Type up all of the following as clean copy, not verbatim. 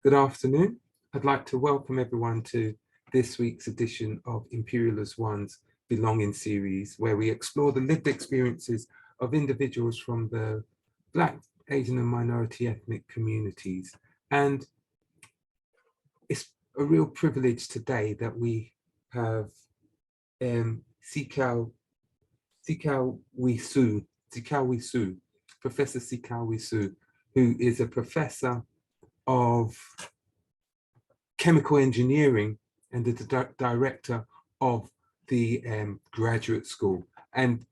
Good afternoon. I'd like to welcome everyone to this week's edition of Imperial as One's Belonging series, where we explore the lived experiences of individuals from the Black, Asian and minority ethnic communities. And it's a real privilege today that we have Xiao Yun Xu, Professor Xiao Yun Xu, who is a professor of chemical engineering and the director of the graduate school. And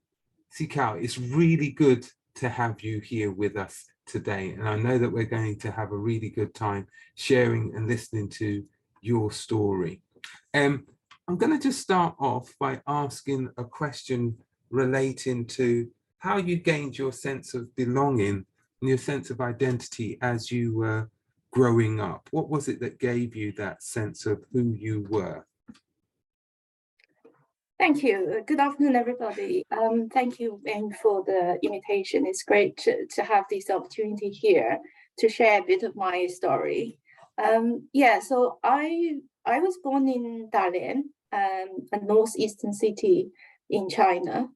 Xiao, it's really good to have you here with us today. And I know that we're going to have a really good time sharing and listening to your story. I'm going to just start off by asking a question relating to how you gained your sense of belonging and your sense of identity as you were growing up. What was it that gave you that sense of who you were? Thank you. Good afternoon, everybody. Thank you, Ben, for the invitation. It's great to have this opportunity here to share a bit of my story. So I was born in Dalian, a northeastern city in China.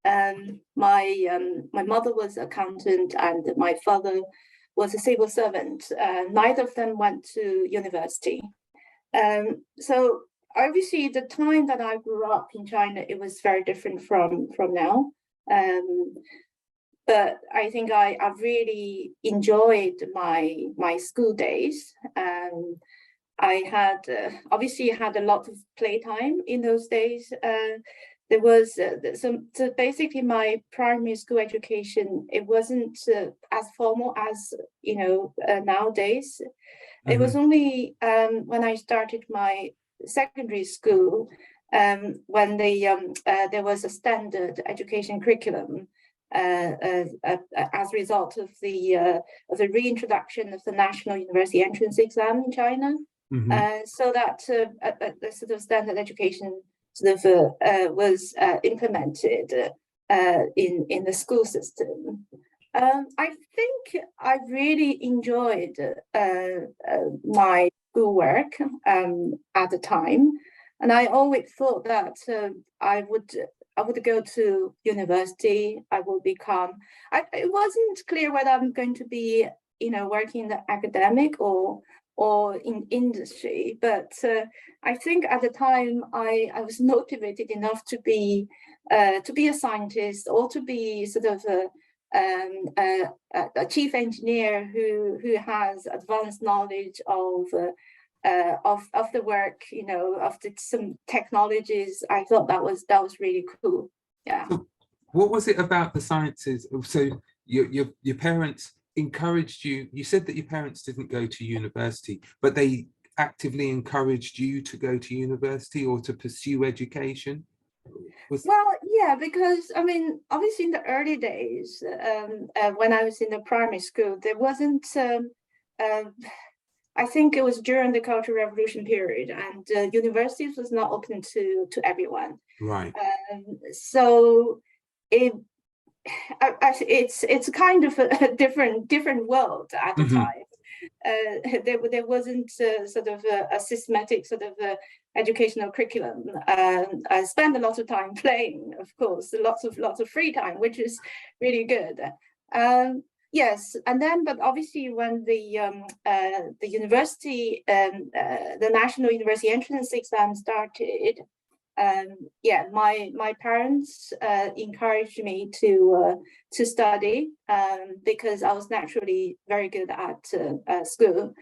My mother was an accountant and my father was a civil servant. Neither of them went to university. So obviously the time that I grew up in China, it was very different from now. But I think I really enjoyed my school days. I had obviously had a lot of playtime in those days. There was so basically my primary school education, it wasn't as formal as nowadays. Mm-hmm. It was only when I started my secondary school when there was a standard education curriculum as a result of the reintroduction of the national university entrance exam in China. Mm-hmm. So that the sort of standard education sort of was implemented in the school system. I think I really enjoyed my schoolwork at the time, and I always thought that I would go to university. I will become. It wasn't clear whether I'm going to be, working in the academic or in industry, but I think at the time I was motivated enough to be a scientist or to be sort of a chief engineer who has advanced knowledge of the work, of some technologies. I thought that was really cool. Yeah. So what was it about the sciences? So your parents encouraged you. You said that your parents didn't go to university, but they actively encouraged you to go to university or to pursue education? Well, yeah, because I mean, obviously in the early days, when I was in the primary school, there wasn't. I think it was during the Cultural Revolution period, and universities was not open to everyone. Right. So it's kind of a different world at the time. There wasn't sort of a systematic sort of educational curriculum. I spent a lot of time playing, of course, lots of free time, which is really good. Yes, and then, but obviously when the university, the National University Entrance Exam started, my parents encouraged me to study because I was naturally very good at school,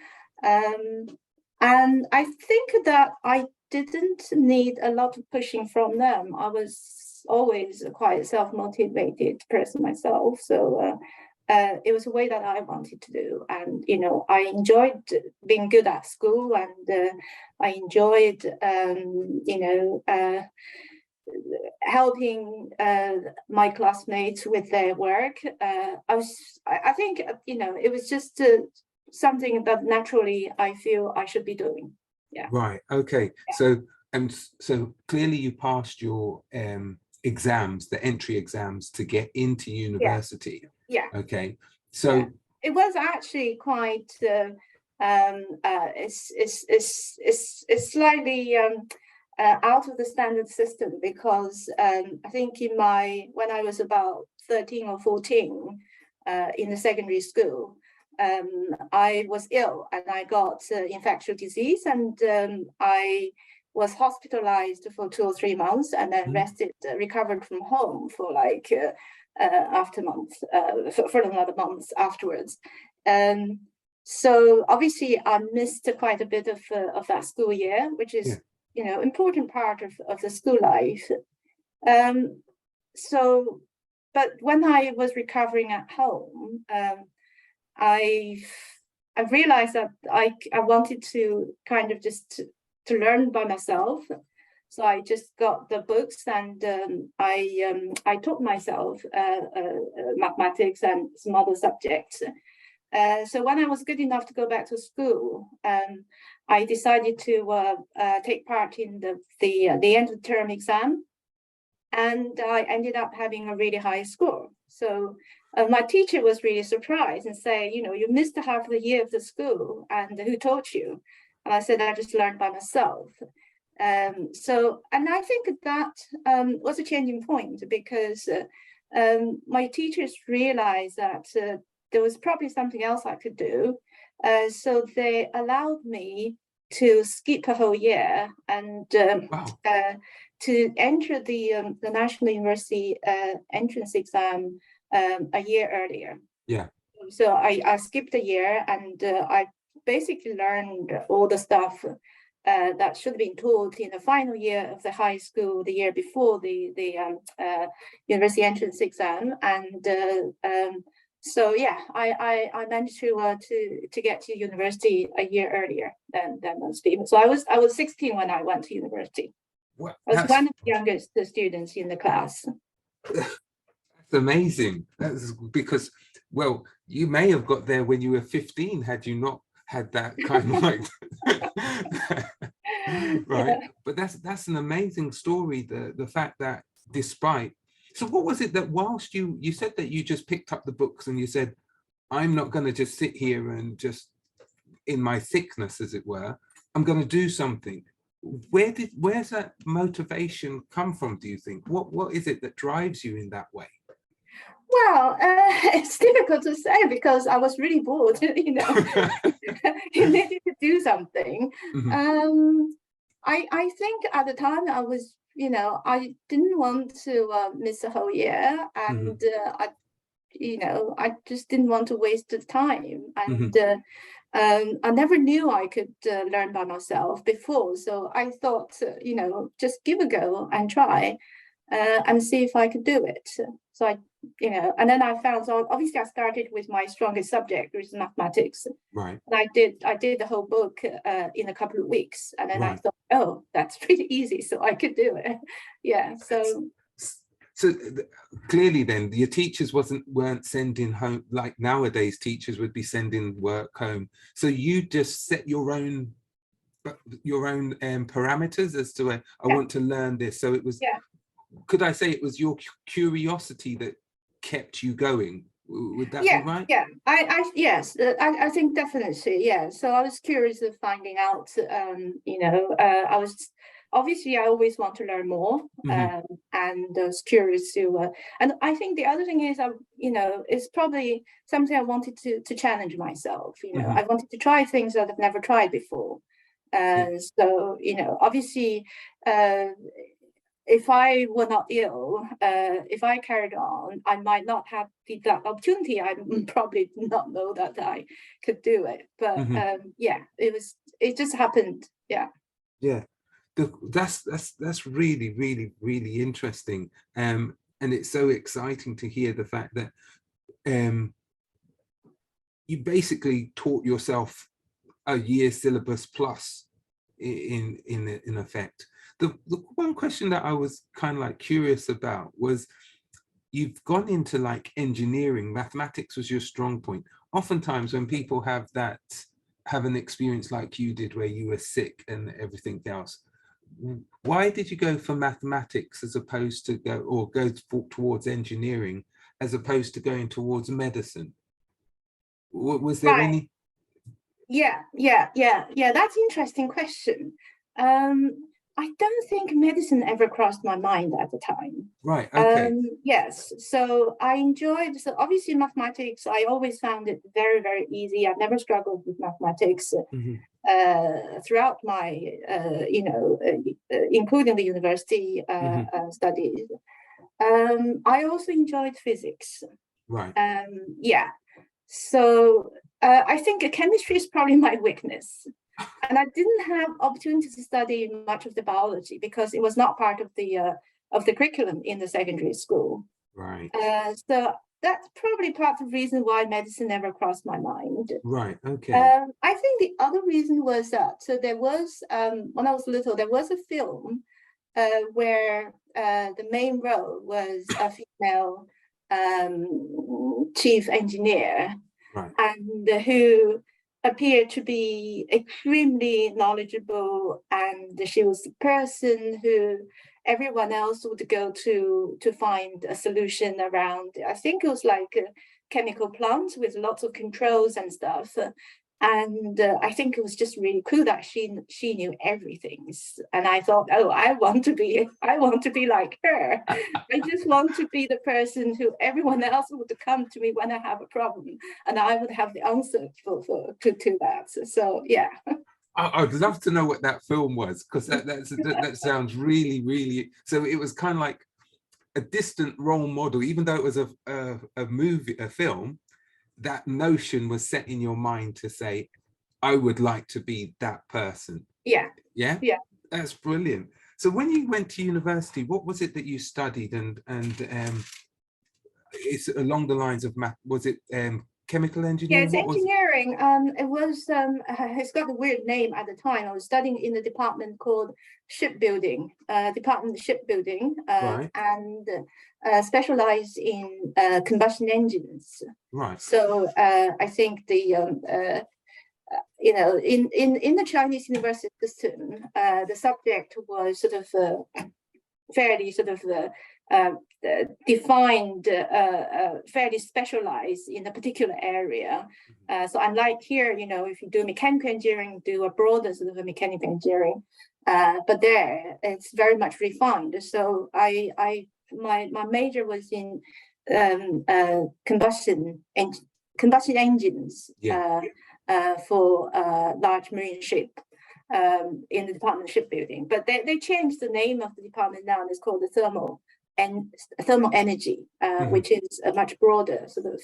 and I think that I didn't need a lot of pushing from them. I was always a quite self-motivated person myself, so it was a way that I wanted to do, and I enjoyed being good at school, and I enjoyed helping my classmates with their work. I think it was just something that naturally I feel I should be doing. Yeah. Right. Okay. Yeah. So clearly you passed your exams, the entry exams to get into university. Yeah. Okay. So it was actually quite It's slightly out of the standard system, because I think when I was about 13 or 14 in the secondary school, I was ill and I got infectious disease, and I was hospitalized for 2 or 3 months, and then recovered from home for like after months, for another month afterwards. So obviously I missed quite a bit of that school year, which is important part of the school life. So, but when I was recovering at home, I realized that I wanted to kind of just to learn by myself. So I just got the books, and I taught myself mathematics and some other subjects. So when I was good enough to go back to school, I decided to take part in the end of the term exam, and I ended up having a really high score. So my teacher was really surprised and say, you missed half the year of the school, and who taught you? And I said, I just learned by myself. And I think that was a changing point, because my teachers realized that there was probably something else I could do. So they allowed me to skip a whole year and to enter the National University entrance exam a year earlier. Yeah. So I skipped a year, and I basically learned all the stuff that should have been taught in the final year of the high school, the year before the university entrance exam. And so yeah, I managed to get to university a year earlier than most people. So I was 16 when I went to university. Well, I was one of the youngest students in the class. That's amazing. That's because, well, you may have got there when you were 15 had you not had that kind of like right. Yeah. But that's an amazing story, the fact that despite, so what was it that whilst you said that you just picked up the books and you said, I'm not going to just sit here and just in my sickness, as it were, I'm going to do something. Where's that motivation come from, do you think? What is it that drives you in that way? Well, it's difficult to say, because I was really bored, you needed to do something. Mm-hmm. I think at the time I was, I didn't want to miss a whole year, and mm-hmm. I just didn't want to waste the time, and mm-hmm. I never knew I could learn by myself before, so I thought, just give a go and try and see if I could do it. So I, and then I found, so obviously I started with my strongest subject, which is mathematics. Right. And I did the whole book in a couple of weeks, and then right. I thought, oh, that's pretty easy, so I could do it. Yeah. So clearly then your teachers weren't sending home like nowadays teachers would be sending work home. So you just set your own parameters as to I want to learn this. So it was, could I say it was your curiosity that kept you going? Would that be right? Yeah, I think definitely, yeah. So I was curious of finding out, I was, obviously I always want to learn more, mm-hmm. And I was curious to, and I think the other thing is, it's probably something I wanted to challenge myself, mm-hmm. I wanted to try things that I've never tried before. So, obviously, if I were not ill, if I carried on, I might not have that opportunity. I probably not know that I could do it. But mm-hmm. It just happened. Yeah. Yeah. That's really, really, really interesting. And it's so exciting to hear the fact that you basically taught yourself a year syllabus plus in effect. The one question that I was kind of like curious about was, you've gone into like engineering, mathematics was your strong point. Oftentimes when people have an experience like you did where you were sick and everything else, why did you go for mathematics as opposed to go towards engineering as opposed to going towards medicine? Was there any? Yeah. That's interesting question. I don't think medicine ever crossed my mind at the time. Right. Okay. Yes, so I enjoyed, so obviously mathematics, I always found it very, very easy. I've never struggled with mathematics Mhm. throughout my, including the university Mhm. studies. I also enjoyed physics. Right. Yeah, so I think chemistry is probably my weakness. And I didn't have opportunity to study much of the biology because it was not part of the curriculum in the secondary school. Right. So that's probably part of the reason why medicine never crossed my mind. Right. Okay. I think the other reason was that, so there was, when I was little, there was a film where the main role was a female chief engineer, Right. and who appeared to be extremely knowledgeable, and she was the person who everyone else would go to find a solution around. I think it was like a chemical plants with lots of controls and stuff. And I think it was just really cool that she knew everything. And I thought, oh, I want to be like her. I just want to be the person who everyone else would come to me when I have a problem, and I would have the answer to that. So yeah. I'd love to know what that film was, because that sounds really, really. So it was kind of like a distant role model, even though it was a movie, a film. That notion was set in your mind to say, I would like to be that person. Yeah. Yeah. That's brilliant. So when you went to university, what was it that you studied? And it's along the lines of math. Was it chemical Yeah, engineering? it's What was it? engineering. It was it's got a weird name at the time. I was studying in a department called shipbuilding, department of shipbuilding, Right. and specialized in combustion engines. Right. So I think in the Chinese university system, the subject was sort of fairly sort of defined, fairly specialized in a particular area. So unlike here, if you do mechanical engineering, do a broader sort of a mechanical engineering, but there it's very much refined. So my major was in combustion engines. Yeah. For large marine ship in the Department of Shipbuilding. But they changed the name of the department now, and it's called the thermal energy, which is a much broader sort of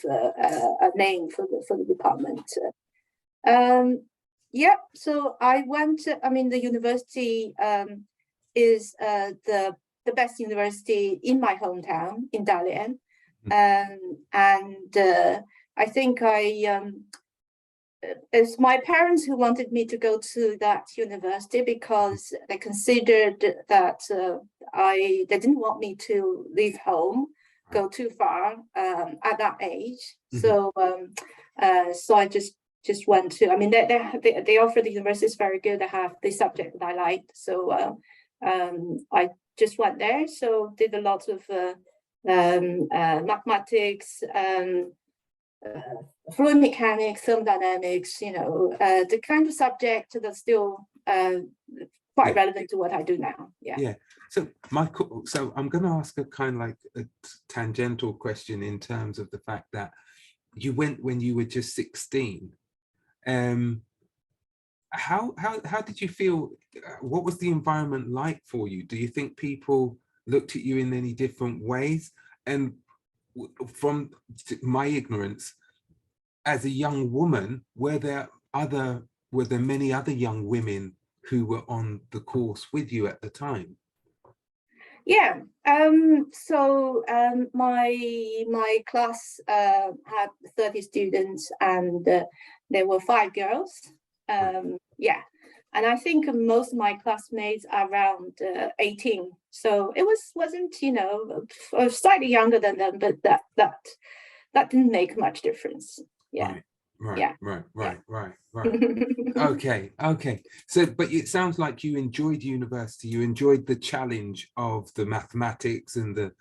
a name for the department. So I went. The university is the best university in my hometown in Dalian, and I think it's my parents who wanted me to go to that university because they considered that they didn't want me to leave home, go too far at that age. So I just went to. They offer the university is very good. They have the subject that I liked, so I just went there. So did a lot of mathematics. Fluid mechanics, thermodynamics, the kind of subject that's still quite relevant to what I do now. Yeah. So I'm going to ask a kind of like a tangential question in terms of the fact that you went when you were just 16. How did you feel? What was the environment like for you? Do you think people looked at you in any different ways? And from my ignorance, as a young woman, were there many other young women who were on the course with you at the time? Yeah. So my class had 30 students, and there were 5 girls. Yeah. And I think most of my classmates are around 18. So it wasn't, slightly younger than them, but that didn't make much difference. Yeah. Right. Okay. So, but it sounds like you enjoyed university. You enjoyed the challenge of the mathematics and the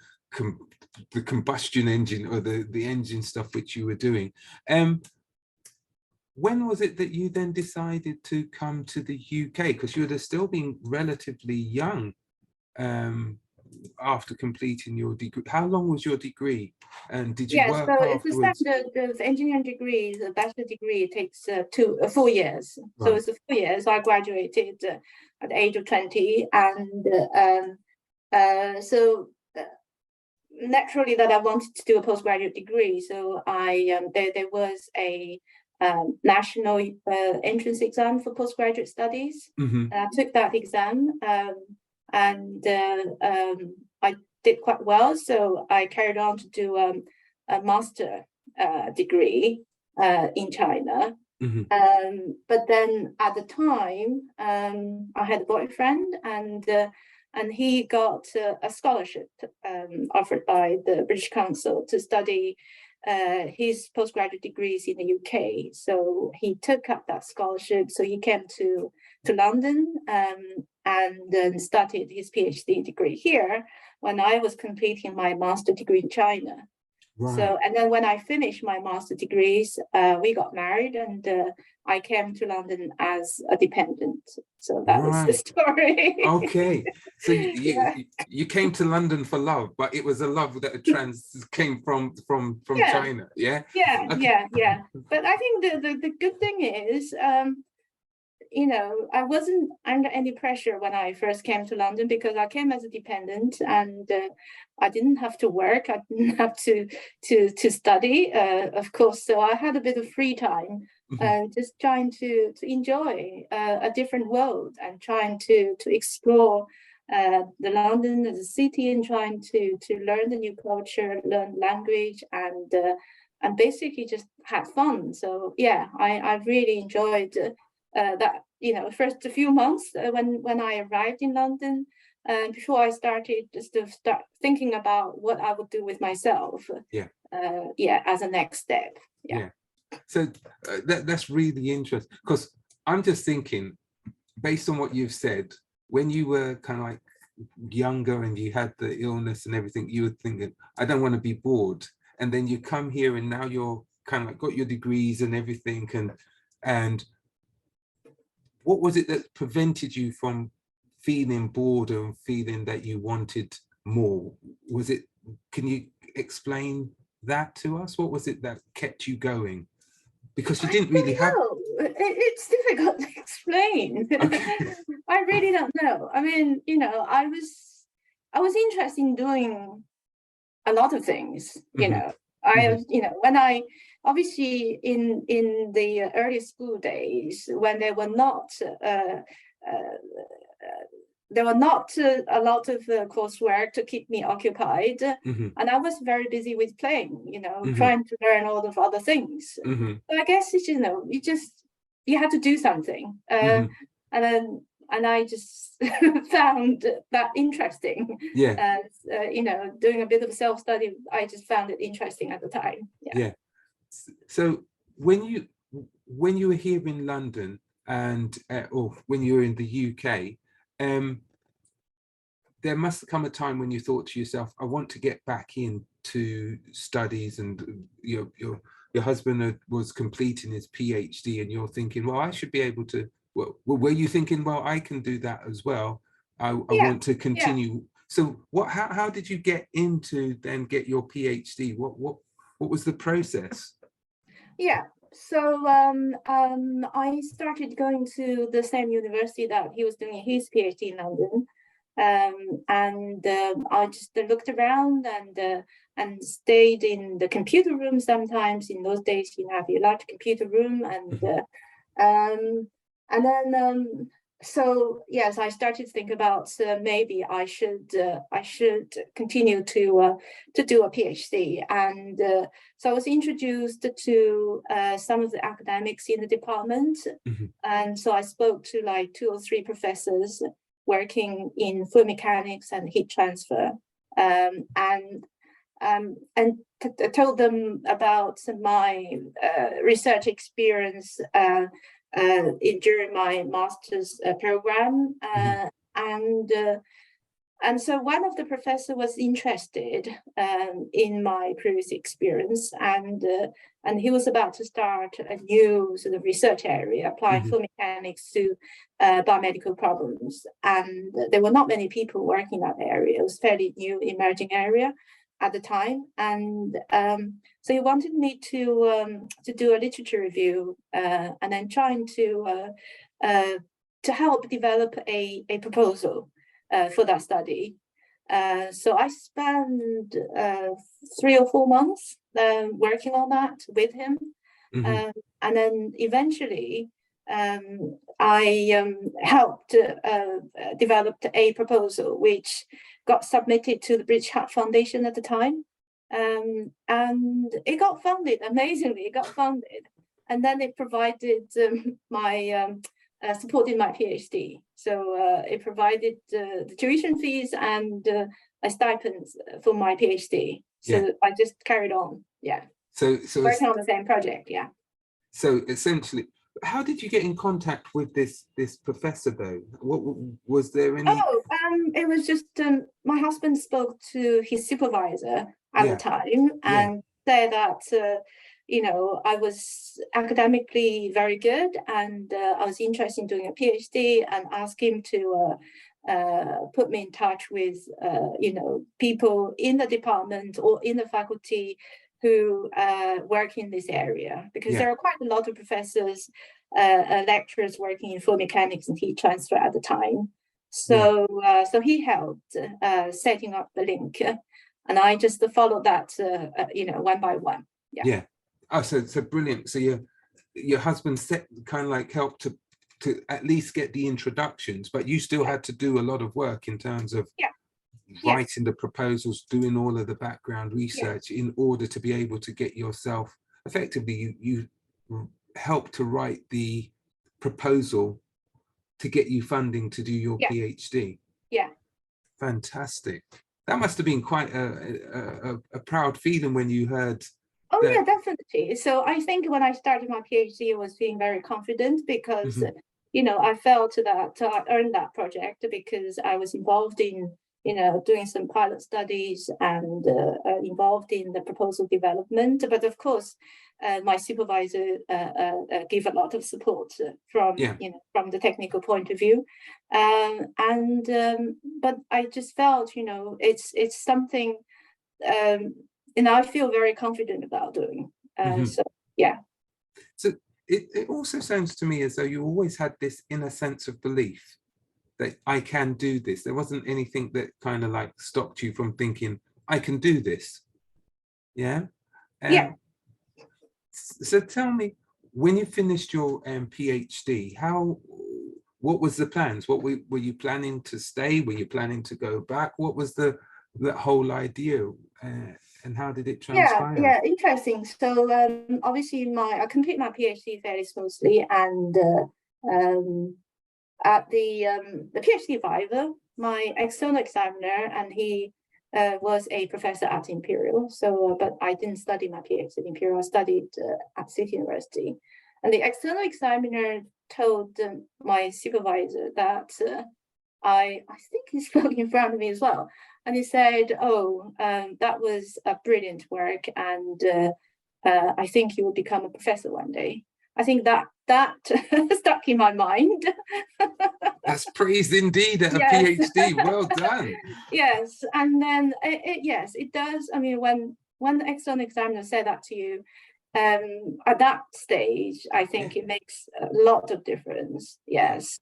combustion engine, or the engine stuff which you were doing. when was it that you then decided to come to the UK? Because you would have still been relatively young after completing your degree. How long was your degree? And did you Yes, work so it's the afterwards? standard, the engineering degree, the bachelor degree takes 4 years. So Right. it's 4 years. I graduated at the age of 20, and so naturally that I wanted to do a postgraduate degree. So there was a national entrance exam for postgraduate studies. Mm-hmm. And I took that exam, and I did quite well. So I carried on to do a master degree in China. Mm-hmm. But then at the time, I had a boyfriend, and he got a scholarship offered by the British Council to study his postgraduate degrees in the UK. So he took up that scholarship. So he came to London and then started his PhD degree here when I was completing my master degree in China. Right. So, and then when I finished my master degrees, we got married, and I came to London as a dependent. So that was the story. Okay. So Yeah. you came to London for love, but it was a love that came from Yeah. China. Yeah. Yeah, Okay. yeah. But I think the good thing is, I wasn't under any pressure when I first came to London, because I came as a dependent, and I didn't have to work. I didn't have to study, of course. So I had a bit of free time, just trying to enjoy a different world, and trying to explore the London as a city, and trying to learn the new culture, learn language, and basically just had fun. So yeah, I really enjoyed that, first a few months when I arrived in London, before I started just to start thinking about what I would do with myself. Yeah. As a next step. Yeah. So that's really interesting, because I'm just thinking, based on what you've said, when you were kind of like younger and you had the illness and everything, you were thinking, I don't want to be bored. And then you come here and now you're kind of like got your degrees and everything, and what was it that prevented you from feeling bored and feeling that you wanted more? Was it, can you explain that to us? What was it that kept you going? Because you didn't really have... It's difficult to explain. Okay. I really don't know. I mean, I was interested in doing a lot of things. When I obviously in the early school days, when there were not a lot of coursework to keep me occupied, and I was very busy with playing, trying to learn all of other things. So I guess it's, you had to do something, and I just found that interesting. Yeah. Doing a bit of self-study, I just found it interesting at the time. Yeah. So when you were here in London, and or when you were in the UK, there must have come a time when you thought to yourself, I want to get back into studies, and your husband was completing his PhD, and you're thinking, well, I should be able to, well, were you thinking, well, I can do that as well? I want to continue. Yeah. So how did you get into then get your PhD? What was the process? Yeah. So I started going to the same university that he was doing his PhD in London, and I just looked around and stayed in the computer room. Sometimes in those days, you have your large computer room, and then so yes, I started to think about maybe I should continue to do a PhD, and so I was introduced to some of the academics in the department, and so I spoke to like 2 or 3 professors working in fluid mechanics and heat transfer, and told them about my research experience during my master's program, and And so one of the professors was interested in my previous experience, and he was about to start a new sort of research area, applying Mhm. fluid mechanics to biomedical problems. And there were not many people working in that area. It was a fairly new emerging area at the time. And so he wanted me to do a literature review and then trying to help develop a proposal for that study. So I spent 3 or 4 months working on that with him. Mhm. And then eventually I helped develop a proposal which got submitted to the British Heart Foundation at the time. And it got funded, amazingly, it got funded. And then it provided my supported my PhD. So it provided the tuition fees and a stipend for my PhD. So Yeah. I just carried on. Yeah. So Working on the same project. Yeah. so essentially, how did you get in contact with this professor though? What was there any? Oh, it was just my husband spoke to his supervisor at the Yeah. time and said that I was academically very good and I was interested in doing a PhD, and asked him to put me in touch with people in the department or in the faculty who work in this area, because there are quite a lot of professors, lecturers working in fluid mechanics and heat transfer at the time. So so he helped setting up the link, and I just followed that one by one. Yeah. Oh, so brilliant. So your husband kind of like helped to at least get the introductions, but you still had to do a lot of work in terms of writing the proposals, doing all of the background research in order to be able to get yourself effectively. You helped to write the proposal to get you funding to do your PhD. Yeah. Fantastic. That must have been quite a proud feeling when you heard. Oh yeah, definitely. So I think when I started my PhD, I was feeling very confident because I felt that I earned that project because I was involved in doing some pilot studies and involved in the proposal development. But of course, my supervisor gave a lot of support from from the technical point of view, but I just felt it's something I feel very confident about doing. So yeah. So it also sounds to me as though you always had this inner sense of belief that I can do this. There wasn't anything that kind of like stopped you from thinking I can do this. Yeah. So tell me, when you finished your PhD, what was the plans? What were you planning to stay? Were you planning to go back? What was the whole idea, and how did it transpire? Yeah, interesting. So obviously I completed my PhD fairly smoothly, and at the PhD advisor, my external examiner, and he was a professor at Imperial. So, but I didn't study my PhD at Imperial. I studied at City University, and the external examiner told my supervisor that I think he spoke in front of me as well, and he said, "Oh, that was a brilliant work, and I think you will become a professor one day." I think that stuck in my mind. That's praise indeed at a PhD. Well done. Yes, and then it does. I mean, when the external examiner said that to you, at that stage, I think it makes a lot of difference. Yes.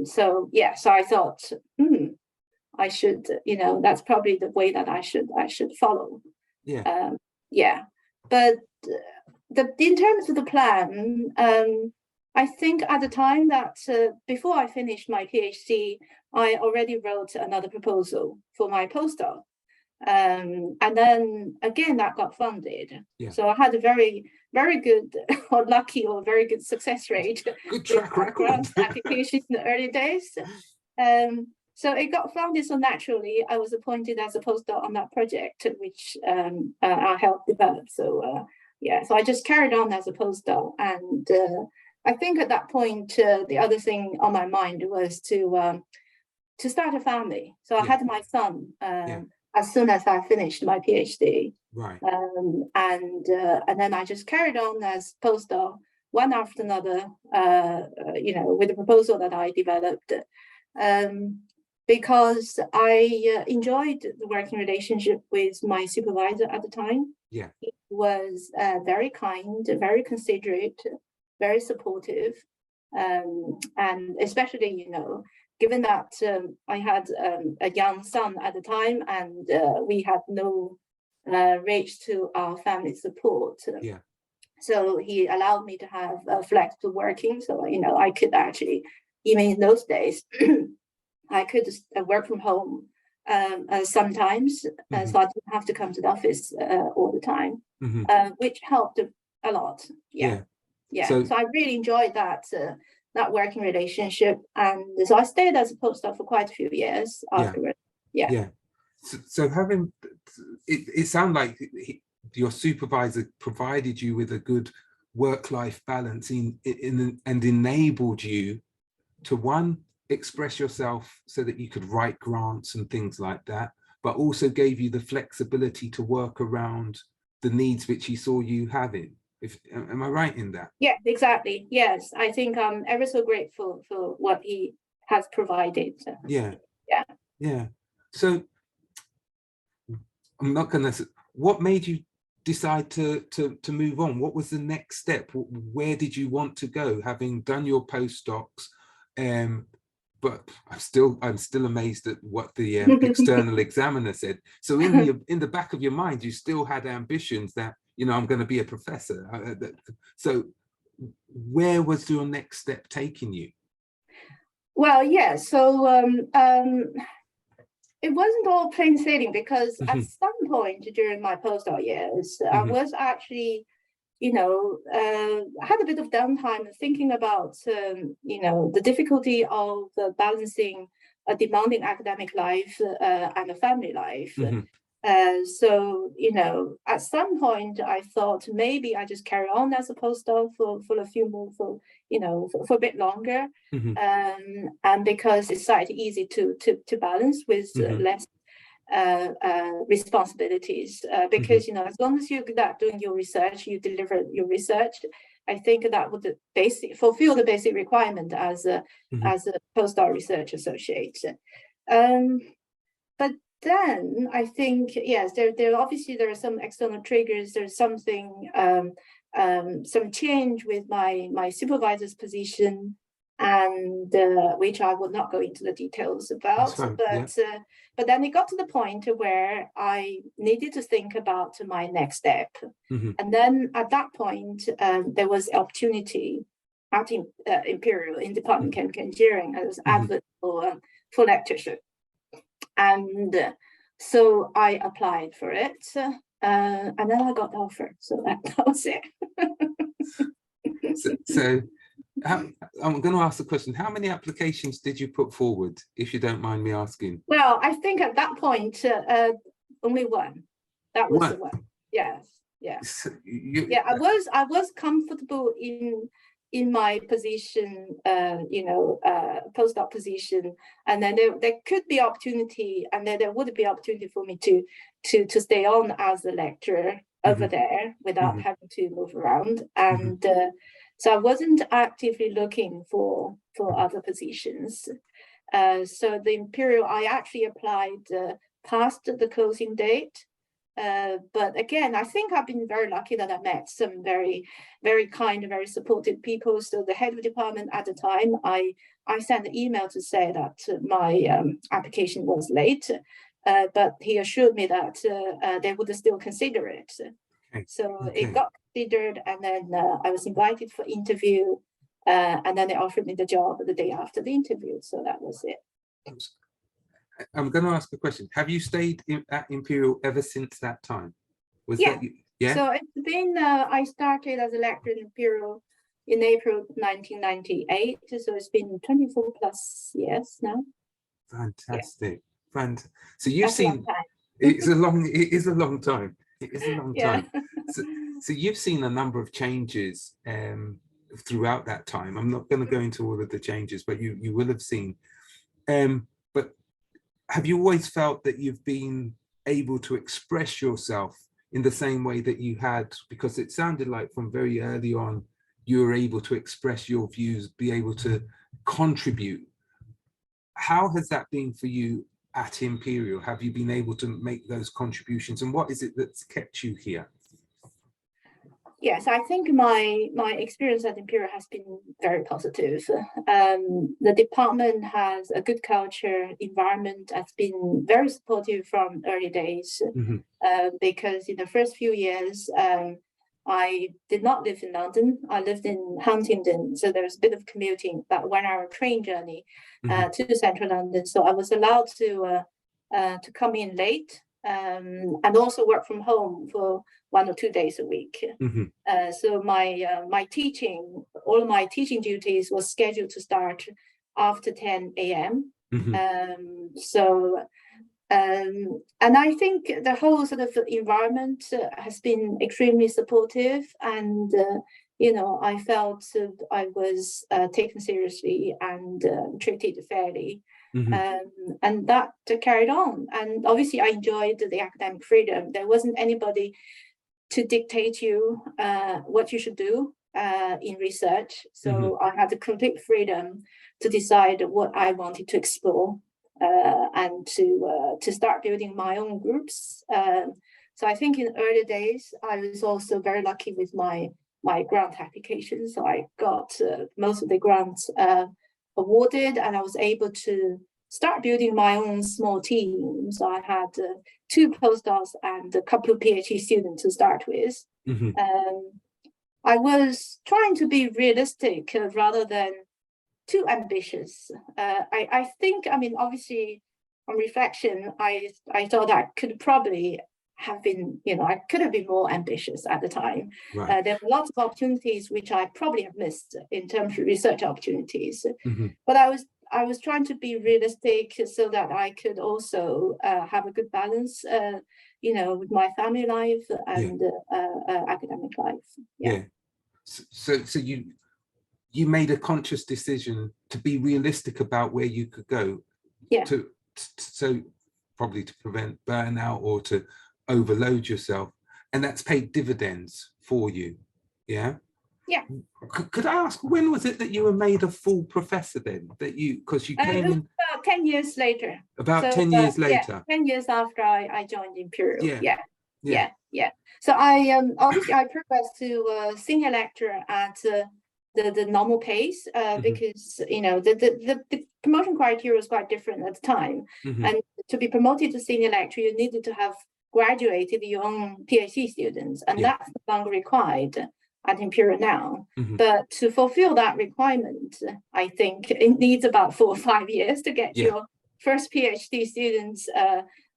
So I thought, I should, that's probably the way that I should follow. But in terms of the plan, I think at the time that before I finished my PhD, I already wrote another proposal for my postdoc. And then again, that got funded. So I had a very, very good or lucky or very good success rate. Good track record. Applications in the early days. So it got funded. So naturally, I was appointed as a postdoc on that project, which I helped develop. So so I just carried on as a postdoc. And I think at that point, the other thing on my mind was to to start a family. So I Yeah. had my son Yeah. as soon as I finished my PhD. Right. And then I just carried on as postdoc, one after another, with the proposal that I developed, because I enjoyed the working relationship with my supervisor at the time. Yeah. He was very kind, very considerate, very supportive, and especially, given that I had a young son at the time, and we had no reach to our family support. Yeah. So he allowed me to have flexible working. So, I could actually, even in those days, I could work from home sometimes, so I didn't have to come to the office all the time, which helped a lot. Yeah. So I really enjoyed that working relationship, and so I stayed as a postdoc for quite a few years afterwards. Yeah. So having it sound like your supervisor provided you with a good work-life balance and enabled you to, one, express yourself so that you could write grants and things like that, but also gave you the flexibility to work around the needs which he saw you having. Am I right in that? Yeah, exactly. Yes, I think I'm ever so grateful for what he has provided. Yeah. So I'm not gonna. What made you decide to move on? What was the next step? Where did you want to go, having done your postdocs? But I'm still amazed at what the external examiner said. So in the back of your mind, you still had ambitions that, I'm going to be a professor. So where was your next step taking you? Well, yeah. So it wasn't all plain sailing, because at some point during my postdoc years, I was actually, had a bit of downtime thinking about, the difficulty of balancing a demanding academic life and a family life. So, at some point I thought maybe I just carry on as a postdoc for a few more, for a bit longer. And because it's quite easy to balance with less responsibilities, because as long as you're good at doing your research, you deliver your research, I think that would fulfill the basic requirement as a postdoc research associate. But then I think, yes, there obviously there are some external triggers. There's something, some change with my supervisor's position, and which I will not go into the details about. But then it got to the point where I needed to think about my next step. And then at that point, there was opportunity at Imperial in Department of Chemical Engineering as advert for lectureship. And so I applied for it, and then I got the offer. So that was it. So I'm going to ask the question, how many applications did you put forward, if you don't mind me asking? Well, I think at that point, only one. That was the one. Yes. So I was comfortable in my position, postdoc position, and then there could be opportunity, and then there would be opportunity for me to stay on as a lecturer over there without having to move around. And so I wasn't actively looking for other positions. So the Imperial, I actually applied past the closing date. But again, I think I've been very lucky that I met some very, very kind and very supportive people. So the head of the department at the time, I sent an email to say that my application was late, but he assured me that they would still consider it. So it got considered, and then I was invited for interview, and then they offered me the job the day after the interview. So that was it. I'm going to ask a question. Have you stayed at Imperial ever since that time? That you? Yeah. So it's been, I started as a lecturer in Imperial in April 1998. So it's been 24 plus years now. Fantastic. So you've seen, it is a long time. It is a long time. So you've seen a number of changes throughout that time. I'm not going to go into all of the changes, but you will have seen. But have you always felt that you've been able to express yourself in the same way that you had, because it sounded like from very early on, you were able to express your views, be able to contribute. How has that been for you at Imperial? Have you been able to make those contributions, and what is it that's kept you here? Yes, I think my experience at Imperial has been very positive. The department has a good culture, environment has been very supportive from early days. Because in the first few years, I did not live in London. I lived in Huntingdon, so there was a bit of commuting, about 1 hour train journey to central London. So I was allowed to come in late and also work from home for 1 or 2 days a week. So my teaching, all my teaching duties was scheduled to start after 10 a.m. And I think the whole sort of environment has been extremely supportive, and I felt I was taken seriously and treated fairly. And that carried on. And obviously I enjoyed the academic freedom. There wasn't anybody to dictate you what you should do in research. So I had the complete freedom to decide what I wanted to explore and to start building my own groups. So I think in early days, I was also very lucky with my grant application. So I got most of the grants awarded, and I was able to start building my own small team. So I had 2 postdocs and a couple of PhD students to start with. I was trying to be realistic rather than too ambitious. I think, I mean, obviously on reflection, I thought I could probably have been, I could have been more ambitious at the time. Right. There were lots of opportunities which I probably have missed in terms of research opportunities. But I was trying to be realistic so that I could also have a good balance, with my family life and academic life. So you made a conscious decision to be realistic about where you could go. So probably to prevent burnout or to overload yourself, and that's paid dividends for you. Could I ask, when was it that you were made a full professor then? Because you came in about 10 years later. About 10 years later. 10 years after I joined Imperial. Yeah. So I obviously I progressed to senior lecturer at the normal pace because the promotion criteria was quite different at the time, and to be promoted to senior lecturer, you needed to have graduated your own PhD students, and that's no longer required at Imperial now. But to fulfill that requirement, I think it needs about 4 or 5 years to get your first PhD students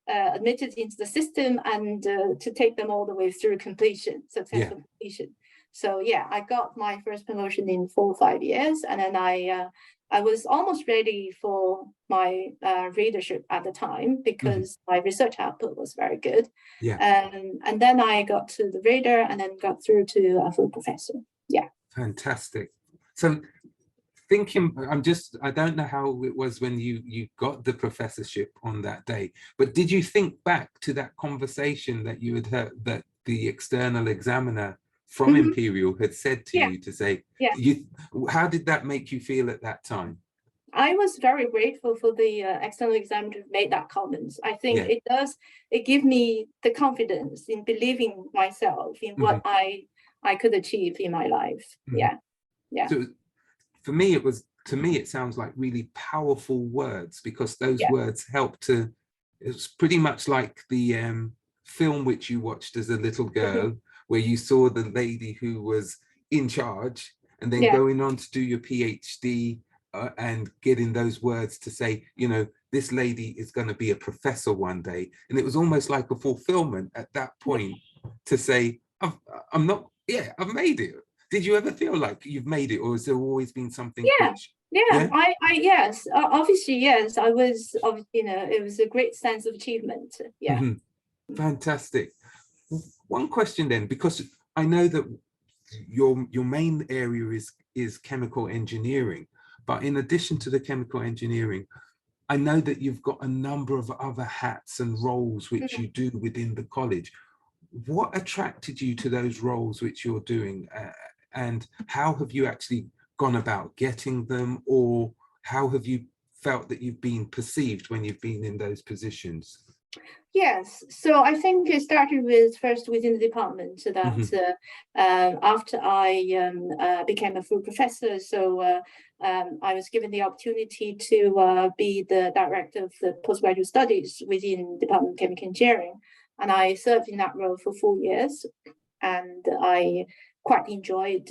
admitted into the system and to take them all the way through successful completion. So I got my first promotion in 4 or 5 years, and then I was almost ready for my readership at the time because my research output was very good. And then I got to the reader and then got through to a full professor. Fantastic. So I don't know how it was when you got the professorship on that day, but did you think back to that conversation that you had heard that the external examiner from Imperial had said to you to say, how did that make you feel at that time? I was very grateful for the external examiner who made that comment. I think it gave me the confidence in believing myself in what I could achieve in my life. So for me, it sounds like really powerful words, because those words help to, it's pretty much like the film which you watched as a little girl, where you saw the lady who was in charge and then going on to do your PhD and getting those words to say, this lady is going to be a professor one day. And it was almost like a fulfillment at that point to say, I've made it. Did you ever feel like you've made it, or has there always been something? Yes, obviously, yes. I was, it was a great sense of achievement. Fantastic. One question then, because I know that your main area is chemical engineering, but in addition to the chemical engineering, I know that you've got a number of other hats and roles which you do within the college. What attracted you to those roles which you're doing, and how have you actually gone about getting them, or how have you felt that you've been perceived when you've been in those positions? Yes, so I think it started with first within the department, so that after I became a full professor, so I was given the opportunity to be the director of the postgraduate studies within Department of Chemical Engineering, and I served in that role for 4 years, and I quite enjoyed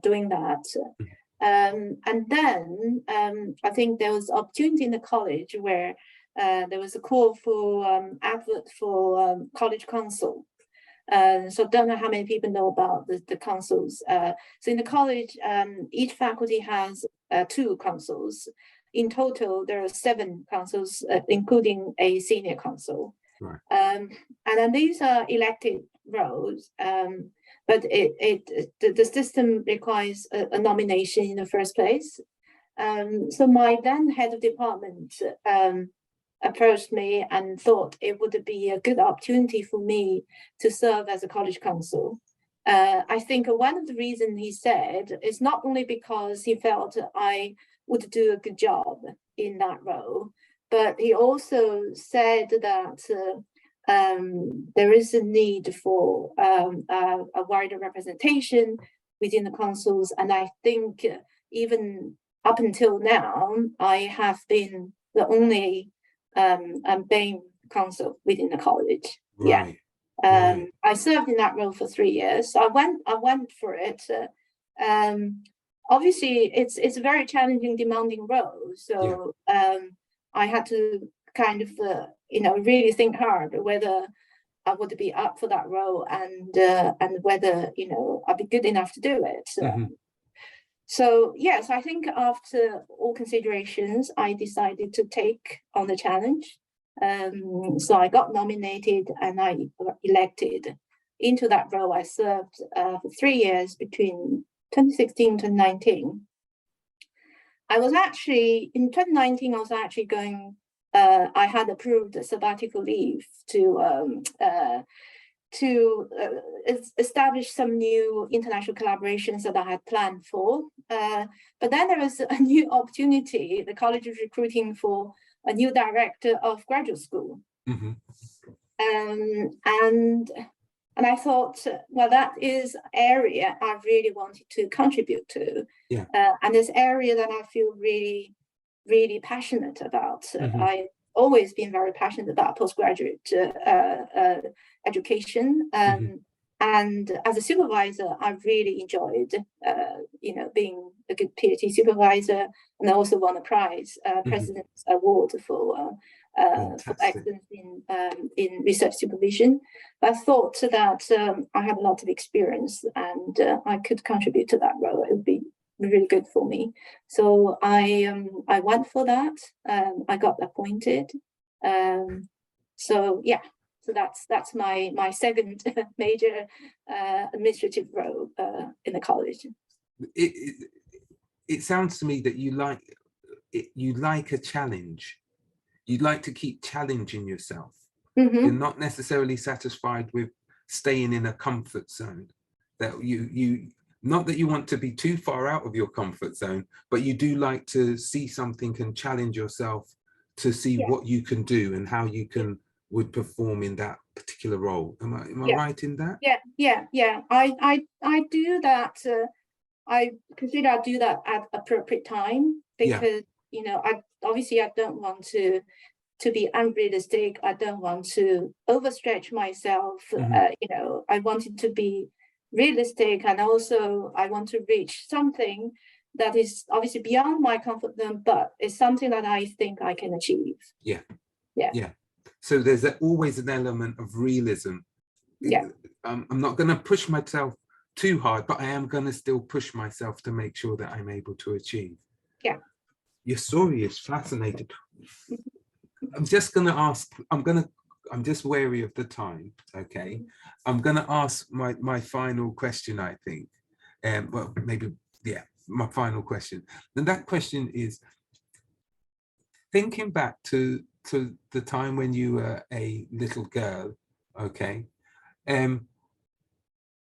doing that. And then I think there was opportunity in the college where there was a call for advert for college council. So don't know how many people know about the councils. So in the college, each faculty has 2 councils. In total, there are 7 councils, including a senior council. Right. And then these are elected roles, but the system requires a nomination in the first place. So my then head of department approached me and thought it would be a good opportunity for me to serve as a college counsel. I think one of the reasons he said is not only because he felt I would do a good job in that role, but he also said that there is a need for a wider representation within the councils. And I think even up until now, I have been the only BAME counsel within the college. Right. Yeah. Right. I served in that role for 3 years. So I went for it. Obviously, it's a very challenging, demanding role. So I had to kind of, really think hard whether I would be up for that role and whether, I'd be good enough to do it. So yes, I think after all considerations, I decided to take on the challenge. So I got nominated and I got elected into that role. I served for 3 years between 2016 and 2019. In 2019, I was actually going, I had approved a sabbatical leave to establish some new international collaborations that I had planned for. But then there was a new opportunity. The college was recruiting for a new director of graduate school. And I thought, well, that is area I really wanted to contribute to. Yeah. And this area that I feel really, really passionate about. I've always been very passionate about postgraduate education. And as a supervisor, I really enjoyed, being a good PhD supervisor, and I also won a prize, President's Award for excellence in research supervision. I thought that I had a lot of experience and I could contribute to that role. It would be really good for me. So I went for that. I got appointed. So that's my second major administrative role in the college. It sounds to me that you like a challenge. You'd like to keep challenging yourself. You're not necessarily satisfied with staying in a comfort zone. That you not that you want to be too far out of your comfort zone, but you do like to see something and challenge yourself to see what you can do and how you would perform in that particular role. Am I right in that? Yeah. I do that. I consider I do that at appropriate time because I don't want to be unrealistic. I don't want to overstretch myself. I want it to be realistic, and also I want to reach something that is obviously beyond my comfort zone, but it's something that I think I can achieve. Yeah. So there's always an element of realism. I'm not going to push myself too hard, but I am going to still push myself to make sure that I'm able to achieve. Yeah. Your story is fascinating. I'm just going to ask, I'm just wary of the time, okay? I'm going to ask my final question, I think. My final question. And that question is, thinking back to the time when you were a little girl, okay,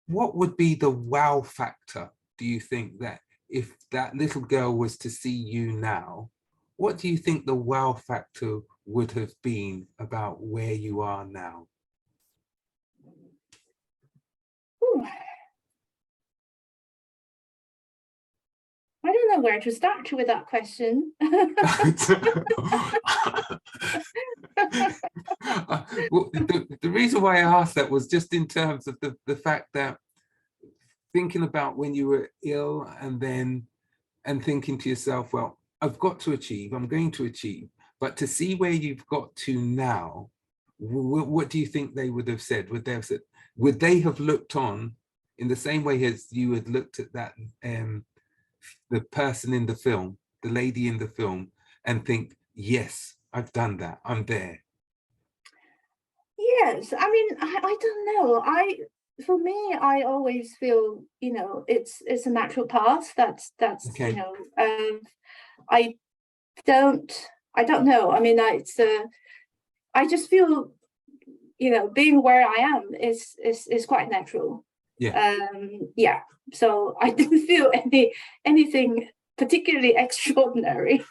what would be the wow factor, do you think, that if that little girl was to see you now, what do you think the wow factor would have been about where you are now? Ooh. I don't know where to start with that question. Well, the reason why I asked that was just in terms of the fact that thinking about when you were ill and thinking to yourself, well, I've got to achieve, I'm going to achieve, but to see where you've got to now, what do you think they would have said? Would they have looked on in the same way as you had looked at that, the person in the film, the lady in the film, and think, yes, I've done that, I'm there? Yes, I mean, I don't know. For me, I always feel, it's a natural path. That's Okay. I don't know. I mean, I just feel, being where I am is quite natural. Yeah. Yeah. So I didn't feel anything particularly extraordinary.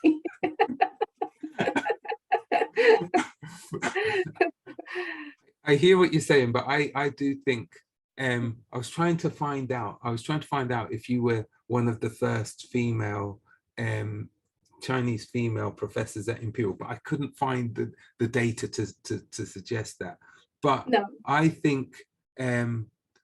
I hear what you're saying, but I do think I was trying to find out if you were one of the first female Chinese female professors at Imperial, but I couldn't find the data to suggest that. But No. I think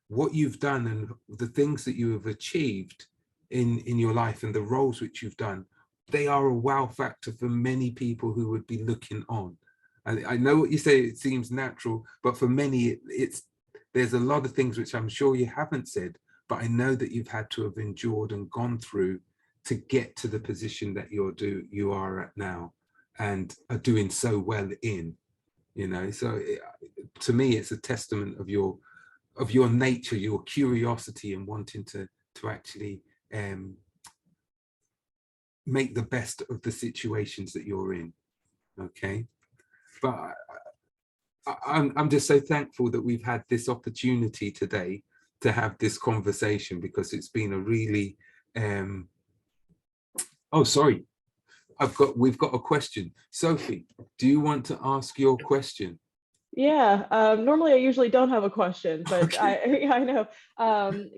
what you've done and the things that you have achieved in your life and the roles which you've done, they are a wow factor for many people who would be looking on. I know what you say, it seems natural, but for many, there's a lot of things which I'm sure you haven't said, but I know that you've had to have endured and gone through to get to the position that you are at now and are doing so well in, so to me, it's a testament of your nature, your curiosity, and wanting to actually make the best of the situations that you're in. Okay. But I'm just so thankful that we've had this opportunity today to have this conversation, because it's been a really oh, sorry, we've got a question. Sophie, do you want to ask your question? Yeah, normally I usually don't have a question, but Okay. I know,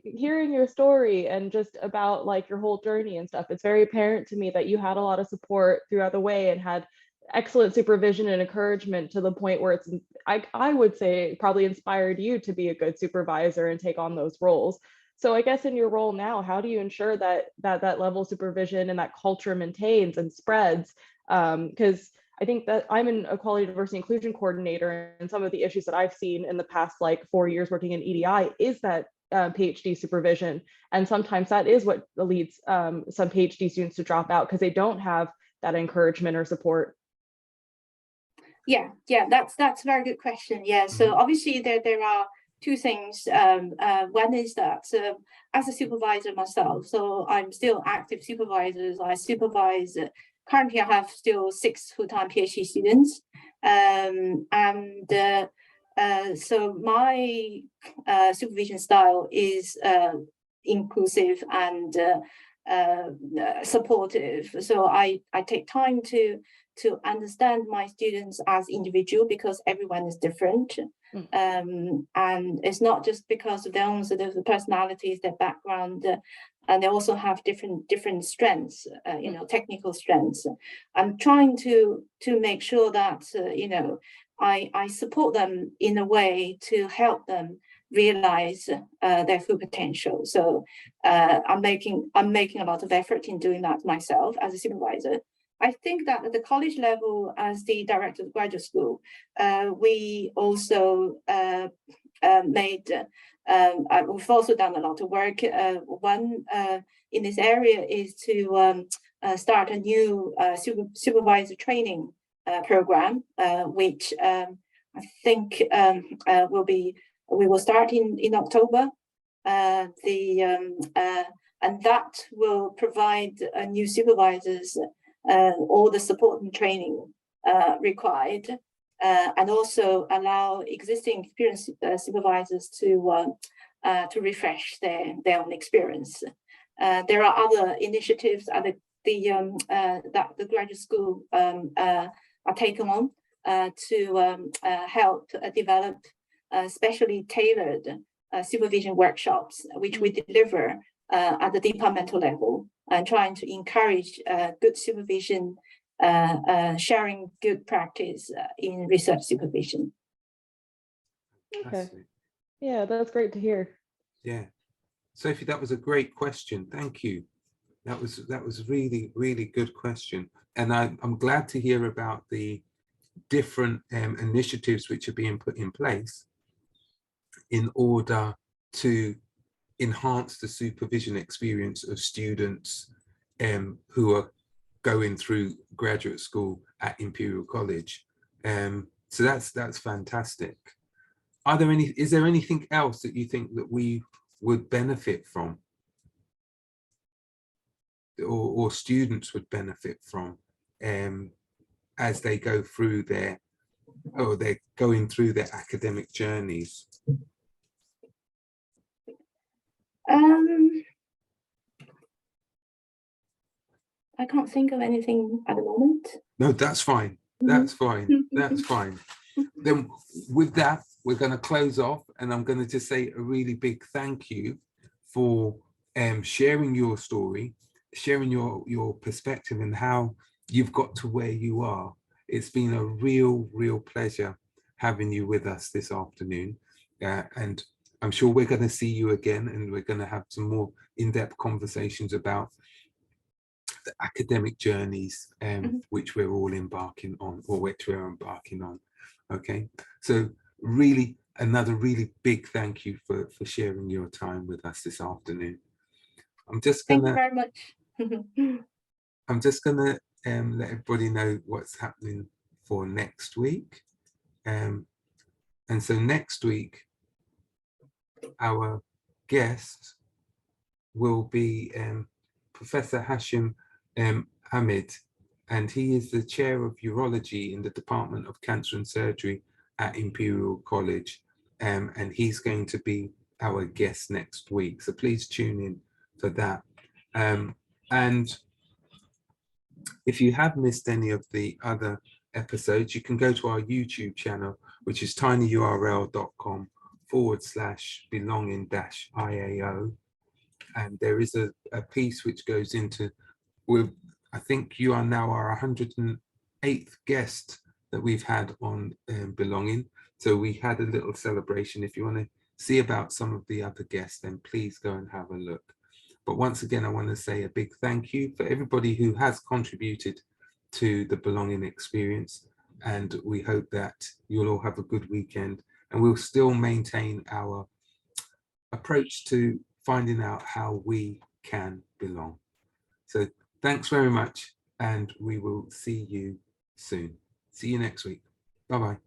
hearing your story and just about like your whole journey and stuff, it's very apparent to me that you had a lot of support throughout the way and had excellent supervision and encouragement to the point where I would say probably inspired you to be a good supervisor and take on those roles. So I guess in your role now, how do you ensure that level of supervision and that culture maintains and spreads? Because I think that I'm an equality, diversity, inclusion coordinator, and some of the issues that I've seen in the past like 4 years working in EDI is that PhD supervision. And sometimes that is what leads some PhD students to drop out because they don't have that encouragement or support. Yeah, that's a very good question. Yeah, so obviously there are two things. One is that as a supervisor myself, so I'm still active supervisors. I supervise. Currently, I have still 6 full-time PhD students, so my supervision style is inclusive and supportive. So I take time to understand my students as individual, because everyone is different. And it's not just because of their own sort of personalities, their background, and they also have different strengths, technical strengths. I'm trying to make sure that I support them in a way to help them realize their full potential. So I'm making a lot of effort in doing that myself as a supervisor. I think that at the college level, as the director of graduate school, we also we've also done a lot of work. One in this area is to start a new supervisor training program, which I think we will start in October. And that will provide new supervisors all the support and training required, and also allow existing experienced supervisors to refresh their own experience. There are other initiatives that the graduate school are taken on to help develop specially tailored supervision workshops, which we deliver at the departmental level, and trying to encourage good supervision, sharing good practice in research supervision. Okay. Yeah, that's great to hear. Yeah. Sophie, that was a great question. Thank you. That was really, really good question. And I'm glad to hear about the different initiatives which are being put in place in order to enhance the supervision experience of students who are going through graduate school at Imperial College. So that's fantastic. Is there anything else that you think that we would benefit from, or students would benefit from, as they go through they're going through their academic journeys? I can't think of anything at the moment. No, that's fine. That's fine. That's fine. Then with that, we're going to close off, and I'm going to just say a really big thank you for sharing your story, sharing your perspective and how you've got to where you are. It's been a real pleasure having you with us this afternoon, and I'm sure we're going to see you again, and we're going to have some more in-depth conversations about the academic journeys which we're all embarking on, or which we're embarking on. Okay, so really another really big thank you for sharing your time with us this afternoon. I'm just gonna Thank you very much. I'm just gonna let everybody know what's happening for next week. And so next week our guest will be Professor Hashim Hamid, and he is the chair of urology in the Department of Cancer and Surgery at Imperial College, and he's going to be our guest next week, so please tune in for that. And if you have missed any of the other episodes, you can go to our YouTube channel, which is tinyurl.com/belonging-IAO, and there is a piece which goes into, I think you are now our 108th guest that we've had on Belonging. So we had a little celebration. If you want to see about some of the other guests, then please go and have a look. But once again, I want to say a big thank you for everybody who has contributed to the Belonging experience. And we hope that you'll all have a good weekend, and we'll still maintain our approach to finding out how we can belong. So thanks very much, and we will see you soon. See you next week. Bye-bye.